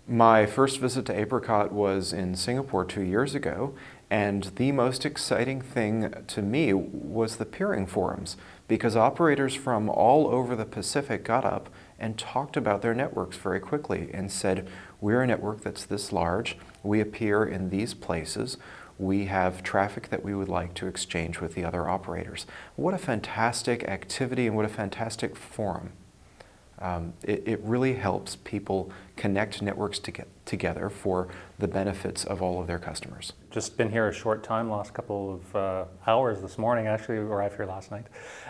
My first visit to APRICOT was in Singapore 2 years ago, and the most exciting thing to me was the peering forums, because operators from all over the Pacific got up and talked about their networks very quickly and said, we're a network that's this large, we appear in these places, we have traffic that we would like to exchange with the other operators. What a fantastic activity and what a fantastic forum. It really helps people connect networks together for the benefits of all of their customers. Just been here a short time, last couple of hours this morning actually, or after last night.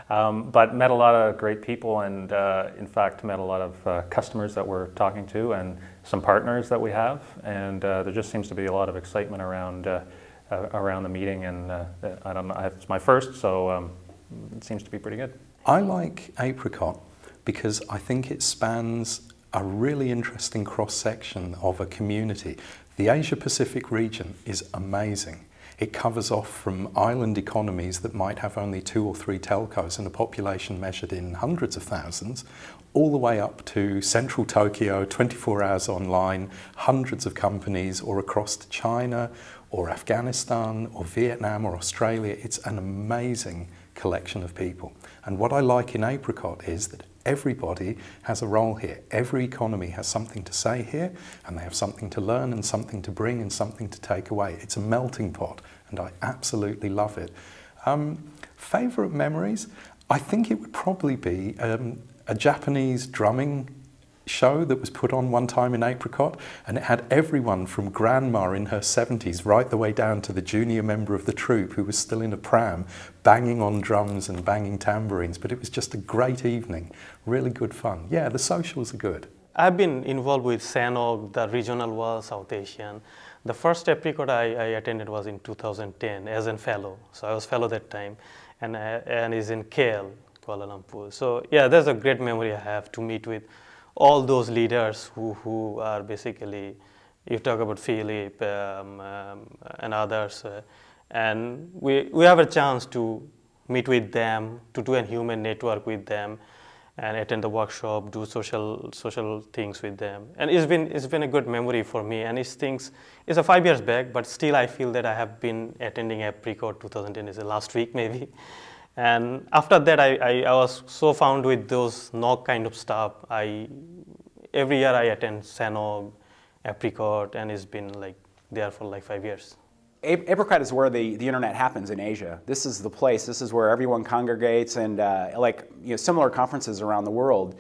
But met a lot of great people and in fact met a lot of customers that we're talking to and some partners that we have. And there just seems to be a lot of excitement around the meeting, and I don't know, it's my first, so it seems to be pretty good. I like APRICOT because I think it spans a really interesting cross-section of a community. The Asia-Pacific region is amazing. It covers off from island economies that might have only 2 or 3 telcos and a population measured in hundreds of thousands, all the way up to central Tokyo, 24 hours online, hundreds of companies, or across to China, or Afghanistan, or Vietnam, or Australia. It's an amazing collection of people. And what I like in APRICOT is that everybody has a role here. Every economy has something to say here, and they have something to learn and something to bring and something to take away. It's a melting pot, and I absolutely love it. Favourite memories? I think it would probably be a Japanese drumming show that was put on one time in APRICOT, and it had everyone from grandma in her 70s right the way down to the junior member of the troupe who was still in a pram banging on drums and banging tambourines. But it was just a great evening, really good fun. Yeah, the socials are good. I've been involved with SANOG, the regional was South Asian. The first APRICOT I attended was in 2010 as a fellow, so I was fellow that time, and is in KL, Kuala Lumpur. So yeah, there's a great memory I have to meet with all those leaders who are basically, you talk about Philip and others, and we have a chance to meet with them, to do a human network with them, and attend the workshop, do social things with them. And it's been a good memory for me. And it's a 5 years back, but still I feel that I have been attending APRICOT 2010 is the last week maybe. And after that, I was so found with those NOC kind of stuff. Every year I attend SANOG, APRICOT, and it's been like there for like 5 years. APRICOT is where the internet happens in Asia. This is the place. This is where everyone congregates, and similar conferences around the world.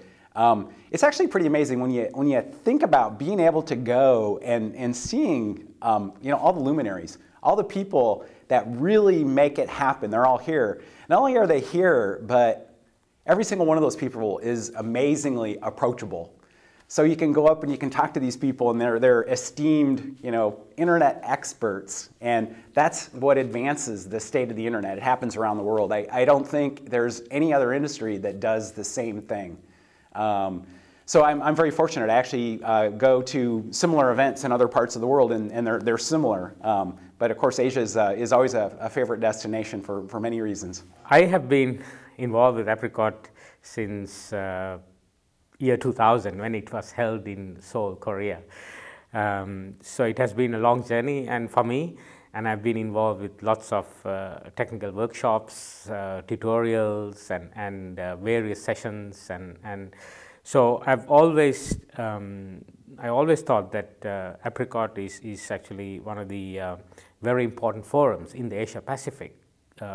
It's actually pretty amazing when you think about being able to go and seeing all the luminaries, all the people that really make it happen. They're all here. Not only are they here, but every single one of those people is amazingly approachable. So you can go up and you can talk to these people, and they're esteemed, internet experts, and that's what advances the state of the internet. It happens around the world. I don't think there's any other industry that does the same thing. So I'm very fortunate. I actually go to similar events in other parts of the world, and they're similar. But of course, Asia is always a favorite destination for many reasons. I have been involved with APRICOT since year 2000, when it was held in Seoul, Korea. So it has been a long journey, and for me, and I've been involved with lots of technical workshops, tutorials, and various sessions, and so I've always I always thought that APRICOT is actually one of the very important forums in the Asia Pacific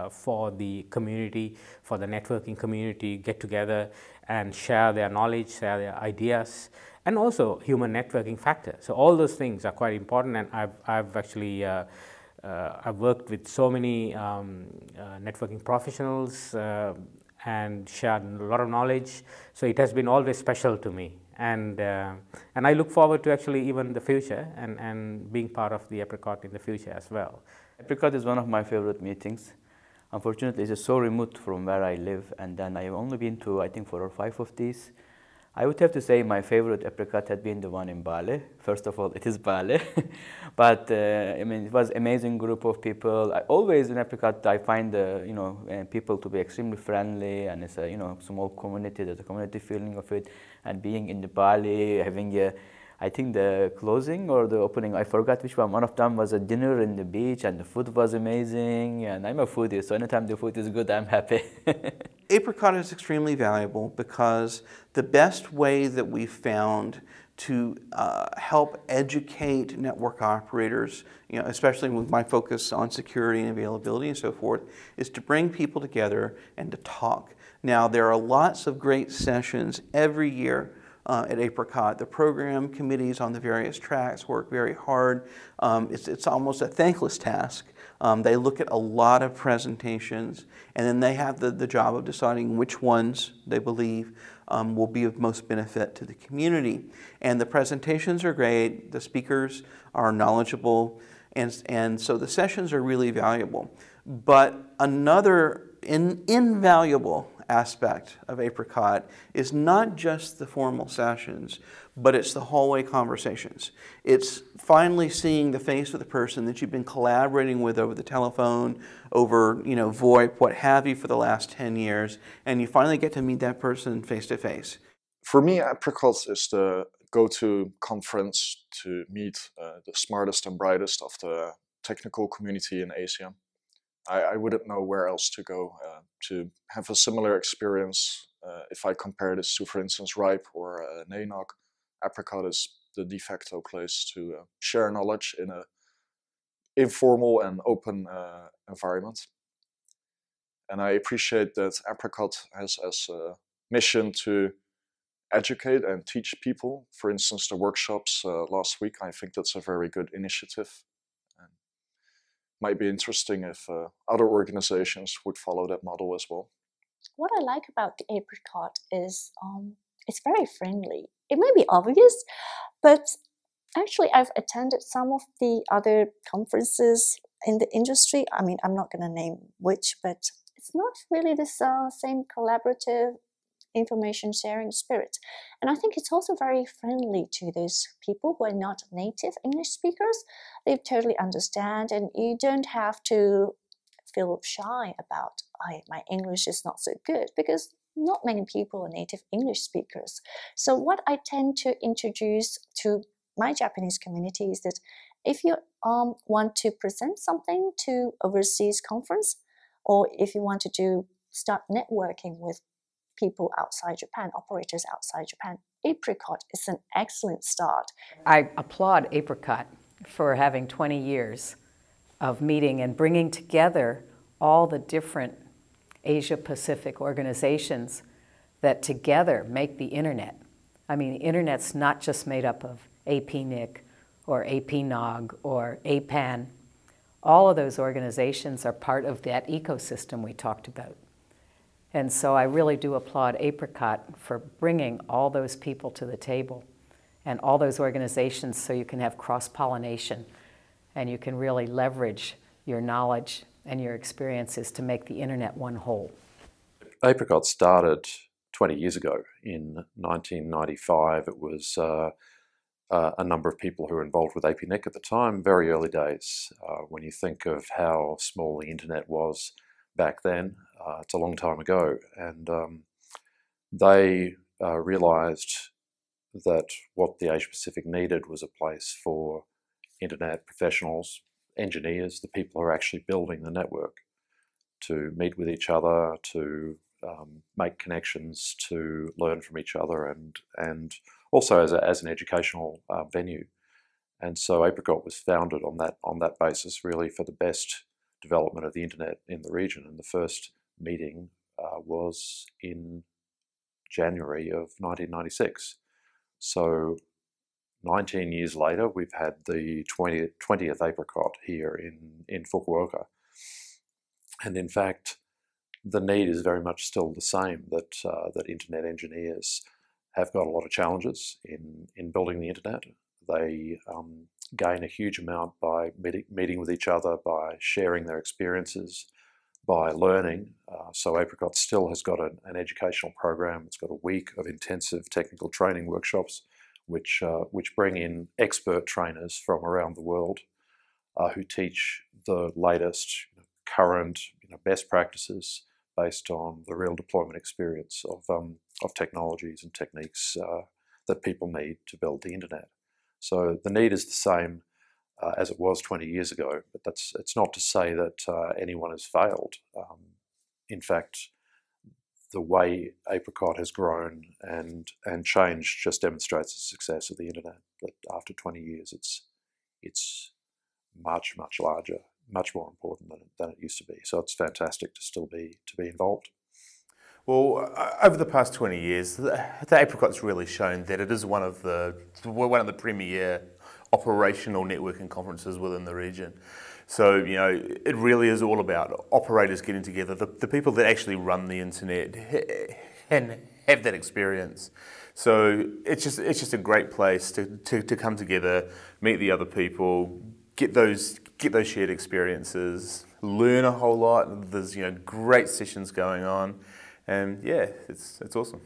for the community, for the networking community, get together and share their knowledge, share their ideas, and also human networking factor. So all those things are quite important, and I've actually I've worked with so many networking professionals and shared a lot of knowledge. So it has been always special to me, and I look forward to actually even the future and being part of the APRICOT in the future as well. APRICOT is one of my favorite meetings. Unfortunately, it's so remote from where I live, and then I've only been to, I think, 4 or 5 of these. I would have to say my favorite APRICOT had been the one in Bali. First of all, it is Bali. But I mean, it was an amazing group of people. Always in APRICOT, I find people to be extremely friendly, and it's a small community. There's a community feeling of it. And being in the Bali, having a I think the closing or the opening, I forgot which one. One of them was a dinner in the beach, and the food was amazing. And I'm a foodie, so anytime the food is good, I'm happy. APRICOT is extremely valuable because the best way that we found to help educate network operators, especially with my focus on security and availability and so forth, is to bring people together and to talk. Now, there are lots of great sessions every year at APRICOT. The program committees on the various tracks work very hard. It's almost a thankless task. They look at a lot of presentations, and then they have the job of deciding which ones they believe will be of most benefit to the community. And the presentations are great, the speakers are knowledgeable, and so the sessions are really valuable. But another invaluable aspect of APRICOT is not just the formal sessions, but it's the hallway conversations. It's finally seeing the face of the person that you've been collaborating with over the telephone, over VoIP, what have you, for the last 10 years, and you finally get to meet that person face to face. For me, APRICOT is the go-to conference to meet the smartest and brightest of the technical community in Asia. I wouldn't know where else to go to have a similar experience. If I compare this to, for instance, RIPE or NANOC, APRICOT is the de facto place to share knowledge in an informal and open environment. And I appreciate that APRICOT has as a mission to educate and teach people. For instance, the workshops last week, I think that's a very good initiative. Might be interesting if other organizations would follow that model as well. What I like about the APRICOT is it's very friendly. It may be obvious, but actually I've attended some of the other conferences in the industry. I mean, I'm not going to name which, but it's not really the same collaborative information sharing spirit. And I think it's also very friendly to those people who are not native English speakers. They totally understand, and you don't have to feel shy about, my English is not so good, because not many people are native English speakers. So what I tend to introduce to my Japanese community is that if you want to present something to overseas conference, or if you want to start networking with people outside Japan, operators outside Japan, APRICOT is an excellent start. I applaud APRICOT for having 20 years of meeting and bringing together all the different Asia-Pacific organizations that together make the internet. I mean, the internet's not just made up of APNIC or APNOG or APAN. All of those organizations are part of that ecosystem we talked about. And so I really do applaud APRICOT for bringing all those people to the table and all those organizations, so you can have cross-pollination and you can really leverage your knowledge and your experiences to make the internet one whole. APRICOT started 20 years ago. In 1995, it was a number of people who were involved with APNIC at the time, very early days. When you think of how small the internet was back then, it's a long time ago, and they realized that what the Asia-Pacific needed was a place for internet professionals, engineers, the people who are actually building the network, to meet with each other, to make connections, to learn from each other, and also as an educational venue. And so APRICOT was founded on that basis, really, for the best development of the internet in the region. And the first meeting was in January of 1996. So 19 years later, we've had the 20th APRICOT here in Fukuoka. And in fact, the need is very much still the same, that internet engineers have got a lot of challenges in building the internet. They gain a huge amount by meeting with each other, by sharing their experiences, by learning. So APRICOT still has got an educational program. It's got a week of intensive technical training workshops, which bring in expert trainers from around the world who teach the latest current best practices based on the real deployment experience of technologies and techniques that people need to build the internet. So the need is the same as it was 20 years ago, but it's not to say that anyone has failed. In fact, the way APRICOT has grown and changed just demonstrates the success of the internet. That after 20 years, it's much larger, much more important than it used to be. So it's fantastic to still be involved. Well, over the past 20 years, the APRICOT's really shown that it is one of the premier operational networking conferences within the region. So, you know, it really is all about operators getting together, the people that actually run the internet and have that experience. So it's just a great place to come together, meet the other people, get those shared experiences, learn a whole lot. There's, you know, great sessions going on, and yeah, it's awesome.